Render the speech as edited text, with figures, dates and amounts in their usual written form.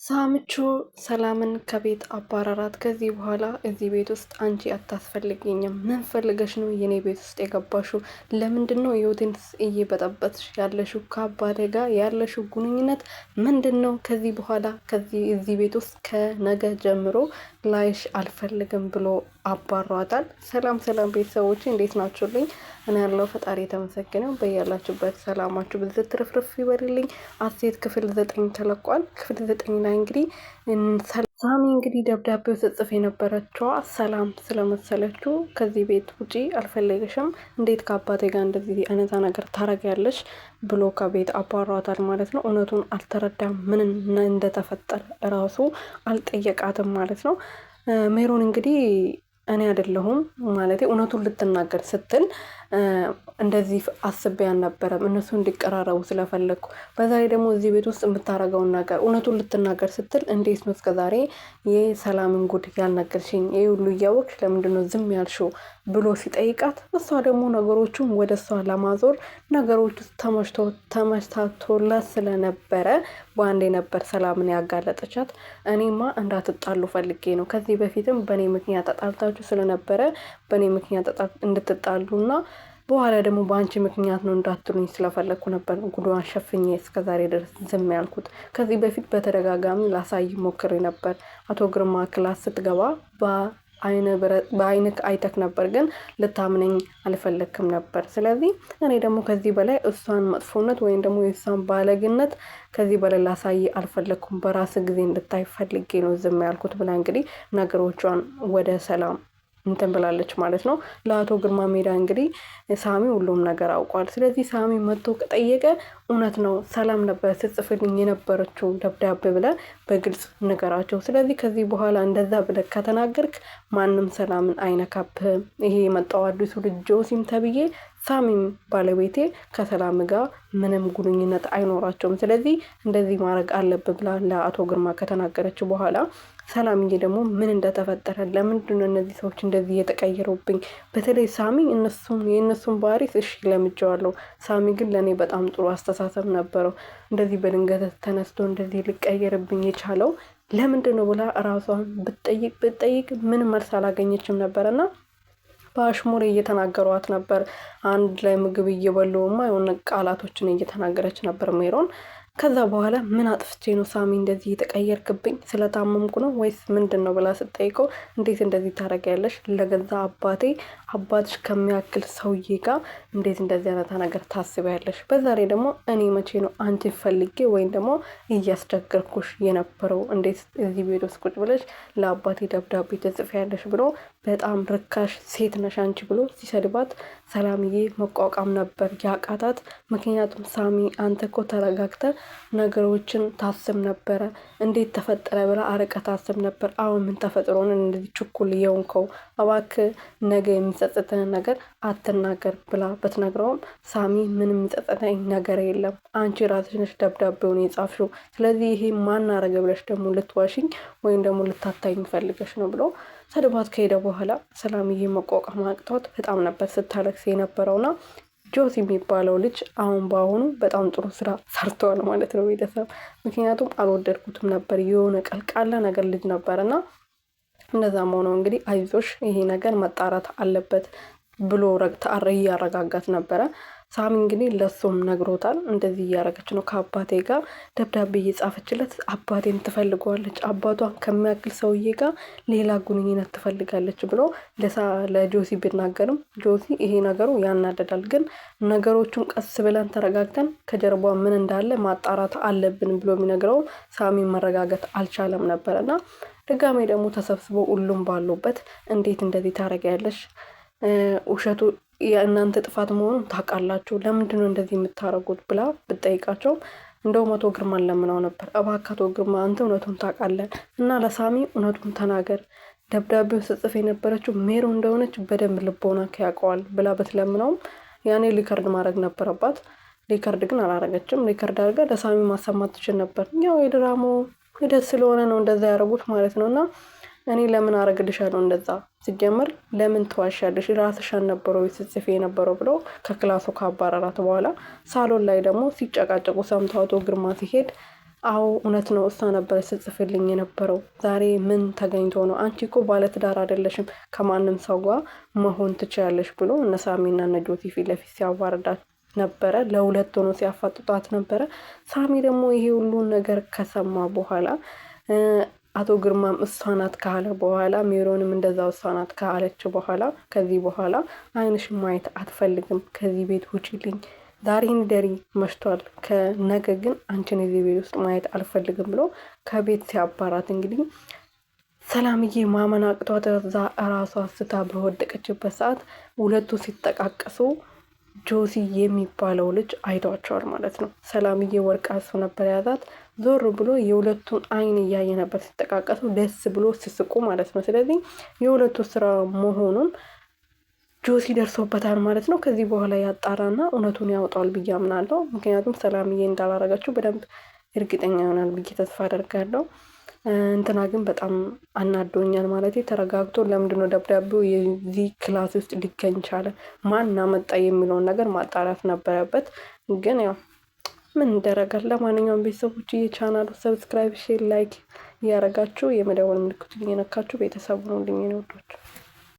ሳምቹ ሰላምን ከቤት አባረራት። ከዚህ በኋላ እዚህ ቤት ውስጥ አንቺ አታስፈልጊኝም። ምን ፈልገሽ ነው የኔ ቤት ውስጥ የገባሽው? ለምንድን ነው ህይወቴን እየበጠበጥሽ ያለሽው? ከአባቴ ጋር ያለሽው ግንኙነት ምንድን ነው? ከዚህ በኋላ እዚህ ቤት ውስጥ ከነገ ጀምሮ ላይሽ አልፈልግም ብሎ አባሯታል። ሰላም ሰላም ቤተሰቦች እንዴት ናችሁልኝ? እኔ ያለው ፈጣሪ የተመሰገነው። በያላችሁበት ሰላማችሁ ብዝት ትርፍርፍ ይበልልኝ። ሀሴት ክፍል 9 ተለቋል። ክፍል 9 ላይ እንግዲህ ሳሚ እንግዲህ ደብዳቤው ስጽፍ የነበረችዋ ሰላም ስለመሰለችው ከዚህ ቤት ውጪ አልፈለገሽም፣ እንዴት ከአባቴ ጋር እንደዚህ አይነት ነገር ታረጊያለሽ ብሎ ከቤት አባሯታል ማለት ነው። እውነቱን አልተረዳም። ምን እንደተፈጠረ እራሱ አልጠየቃትም ማለት ነው። ሜሮን እንግዲህ እኔ አይደለሁም ማለት እውነቱን ልትናገር ስትል እንደዚህ አስቤ አልነበረም። እነሱ እንዲቀራረቡ ስለፈለግኩ በዛ ላይ ደግሞ እዚህ ቤት ውስጥ የምታረገውን ነገር እውነቱን ልትናገር ስትል እንዴት ነው እስከዛሬ የሰላምን ጉድ ያልነገርሽኝ? ይሄ ሁሉ እያወቅሽ ለምንድነው ዝም ያልሽው ብሎ ሲጠይቃት እሷ ደግሞ ነገሮቹን ወደ እሷ ለማዞር ነገሮች ተመቻችቶላት ስለነበረ በአንዴ ነበር ሰላምን ያጋለጠቻት። እኔማ እንዳትጣሉ ፈልጌ ነው። ከዚህ በፊትም በእኔ ምክንያት ተጣልታችሁ ስለነበረ በእኔ ምክንያት እንድትጣሉና በኋላ ደግሞ በአንቺ ምክንያት ነው እንዳትሉኝ ስለፈለግኩ ነበር ጉዷን ሸፍኜ እስከዛሬ ድረስ ዝም ያልኩት። ከዚህ በፊት በተደጋጋሚ ላሳይ ሞክሬ ነበር። አቶ ግርማ ክላስ ስትገባ በአይንክ አይተክ ነበር፣ ግን ልታምነኝ አልፈለግክም ነበር። ስለዚህ እኔ ደግሞ ከዚህ በላይ እሷን መጥፎነት ወይም ደግሞ የእሷን ባለግነት ከዚህ በላይ ላሳይ አልፈለግኩም። በራስ ጊዜ እንድታይ ፈልጌ ነው ዝም ያልኩት ብላ እንግዲህ ነገሮቿን ወደ ሰላም እንትን ብላለች ማለት ነው። ለአቶ ግርማ ሜዳ እንግዲህ ሳሚ ሁሉም ነገር አውቋል። ስለዚህ ሳሚ መጥቶ ከጠየቀ እውነት ነው ሰላም ነበር ስትጽፍልኝ የነበረችው ደብዳቤ ብለ በግልጽ ንገራቸው። ስለዚህ ከዚህ በኋላ እንደዛ ብለ ከተናገርክ ማንም ሰላምን አይነካብህም። ይሄ የመጣው አዲሱ ልጅ ጆሲም ተብዬ ሳሚም ባለቤቴ ከሰላም ጋር ምንም ግንኙነት አይኖራቸውም። ስለዚህ እንደዚህ ማድረግ አለብህ ብላ ለአቶ ግርማ ከተናገረች በኋላ ሰላምዬ ደግሞ ምን እንደተፈጠረ ለምንድን ነው እነዚህ ሰዎች እንደዚህ የተቀየሩብኝ? በተለይ ሳሚ የእነሱን ባህሪ እሺ ለምጄዋለሁ። ሳሚ ግን ለእኔ በጣም ጥሩ አስተሳሰብ ነበረው። እንደዚህ በድንገት ተነስቶ እንደዚህ ሊቀየርብኝ የቻለው ለምንድን ነው ብላ እራሷን ብትጠይቅ ምን መልስ አላገኘችም ነበርና በአሽሙር እየተናገሯት ነበር። አንድ ላይ ምግብ እየበሉማ የሆነ ቃላቶችን እየተናገረች ነበር ሜሮን። ከዛ በኋላ ምን አጥፍቼ ነው ሳሚ እንደዚህ የተቀየርክብኝ? ስለታመምኩ ነው ወይስ ምንድን ነው ብላ ስትጠይቀው እንዴት እንደዚህ ታደርጊያለሽ? ለገዛ አባትሽ ከሚያክል ሰውዬ ጋር እንዴት እንደዚህ አይነት ነገር ታስቢያለሽ? በዛ ላይ ደግሞ እኔ መቼ ነው አንቺ ፈልጌ ወይም ደግሞ እያስቸገርኩሽ የነበረው? እንዴት እዚህ ቤት ውስጥ ቁጭ ብለሽ ለአባቴ ደብዳቤ ትጽፊያለሽ ብሎ በጣም ርካሽ ሴት ነሽ አንቺ ብሎ ሲሰድባት ሰላምዬ መቋቋም ነበር ያቃታት። ምክንያቱም ሳሚ አንተ እኮ ተረጋግተህ ነገሮችን ታስብ ነበረ። እንዴት ተፈጠረ ብላ አርቀ ታስብ ነበር። አሁን ምን ተፈጥሮ ነው እንደዚህ ችኩል የሆንከው? እባክህ ነገ የሚጸጽትህን ነገር አትናገር ብላ በትነግረውም ሳሚ ምንም የሚጸጽተኝ ነገር የለም፣ አንቺ ራስሽ ነሽ ደብዳቤውን የጻፍሽው። ስለዚህ ይሄ ማን አረገ ብለሽ ደግሞ ልትዋሽኝ ወይም ደግሞ ልታታኝ ፈልገሽ ነው ብሎ ሰድባት ከሄደ በኋላ ሰላምዬ መቋቋም አቅቷት በጣም ነበር ስታለቅስ የነበረውና ጆሲ የሚባለው ልጅ አሁን በአሁኑ በጣም ጥሩ ስራ ሰርቷል ማለት ነው ቤተሰብ። ምክንያቱም አልወደድኩትም ነበር፣ የሆነ ቀልቃላ ነገር ልጅ ነበርና እንደዛም ሆኖ እንግዲህ አይዞሽ ይሄ ነገር መጣራት አለበት ብሎ እያረጋጋት ነበረ። ሳሚ እንግዲህ ለሱም ነግሮታል። እንደዚህ እያረገች ነው ከአባቴ ጋር ደብዳቤ እየጻፈችለት አባቴን ትፈልገዋለች፣ አባቷን ከሚያክል ሰውዬ ጋር ሌላ ግንኙነት ትፈልጋለች ብሎ ለጆሲ ቢናገርም ጆሲ ይሄ ነገሩ ያናደዳል። ግን ነገሮቹን ቀስ ብለን ተረጋግተን ከጀርባ ምን እንዳለ ማጣራት አለብን ብሎ የሚነግረው ሳሚ መረጋጋት አልቻለም ነበርና ድጋሜ ደግሞ ተሰብስበው ሁሉም ባሉበት እንዴት እንደዚህ ታረጊያለሽ? ውሸቱ የእናንተ ጥፋት መሆኑን ታውቃላችሁ፣ ለምንድን ነው እንደዚህ የምታረጉት ብላ ብትጠይቃቸው እንደውም አቶ ግርማን ለምነው ነበር። እባክህ አቶ ግርማ አንተ እውነቱን ታውቃለህ እና ለሳሚ እውነቱን ተናገር፣ ደብዳቤው ስጽፍ የነበረችው ሜሮ እንደሆነች በደንብ ልቦና ያውቀዋል ብላ ብትለምነውም ያኔ ሊከርድ ማድረግ ነበረባት። ሊከርድ ግን አላረገችም። ሊከርድ አድርጋ ለሳሚ ማሰማት ትችል ነበር። ያው የድራማው ሂደት ስለሆነ ነው እንደዛ ያደረጉት ማለት ነው። እና እኔ ለምን አረግልሻለሁ እንደዛ? ሲጀምር ለምን ተዋሻለሽ? ራስሽ አልነበረው ስትጽፊ የነበረው ብሎ ከክላሱ ካባረራት በኋላ ሳሎን ላይ ደግሞ ሲጨቃጨቁ ሰምቶ አቶ ግርማ ሲሄድ አዎ እውነት ነው፣ እሷ ነበረች ስትጽፍልኝ የነበረው። ዛሬ ምን ተገኝቶ ነው? አንቺ እኮ ባለትዳር አይደለሽም፣ ከማንም ሰው ጋር መሆን ትችያለሽ ብሎ እነ ሳሚና እነ ጆሲ ፊት ለፊት ሲያዋርዳት ነበረ። ለሁለት ሆኖ ሲያፋጥጧት ነበረ። ሳሚ ደግሞ ይሄ ሁሉን ነገር ከሰማ በኋላ አቶ ግርማም እሷ ናት ካለ በኋላ ሜሮንም እንደዛው እሷ ናት ካለች በኋላ ከዚህ በኋላ ዓይንሽን ማየት አትፈልግም፣ ከዚህ ቤት ውጪልኝ፣ ዛሬ ንደሪ፣ መሽቷል፣ ከነገ ግን አንቺን እዚህ ቤት ውስጥ ማየት አልፈልግም ብሎ ከቤት ሲያባራት እንግዲህ ሰላምዬ ማመን አቅቷት እዛ እራሷ ስታ በወደቀችበት ሰዓት ሁለቱ ሲጠቃቀሱ ጆሲ የሚባለው ልጅ አይቷቸዋል ማለት ነው። ሰላምዬ ወርቃ እሱ ነበር ያዛት። ዞር ብሎ የሁለቱን ዓይን እያየ ነበር ሲጠቃቀሱ፣ ደስ ብሎ ሲስቁ ማለት ነው። ስለዚህ የሁለቱ ስራ መሆኑን ጆሲ ደርሶበታል ማለት ነው። ከዚህ በኋላ ያጣራና እውነቱን ያወጣል ብዬ አምናለሁ። ምክንያቱም ሰላምዬ እንዳላረጋችሁ በደንብ እርግጠኛ ይሆናል ብዬ ተስፋ አደርጋለሁ። እንትና ግን በጣም አናዶኛል ማለት ተረጋግቶ ለምንድነው ደብዳቤው የዚህ ክላስ ውስጥ ሊገኝ ቻለ? ማን አመጣ የሚለውን ነገር ማጣራት ነበረበት። ግን ያው ምን ይደረጋል። ለማንኛውም ቤተሰቦች የቻናሉ ሰብስክራይብ፣ ሼር፣ ላይክ እያረጋችሁ የመደወል ምልክቱን እየነካችሁ ቤተሰቡ ነው ልኝ ነው።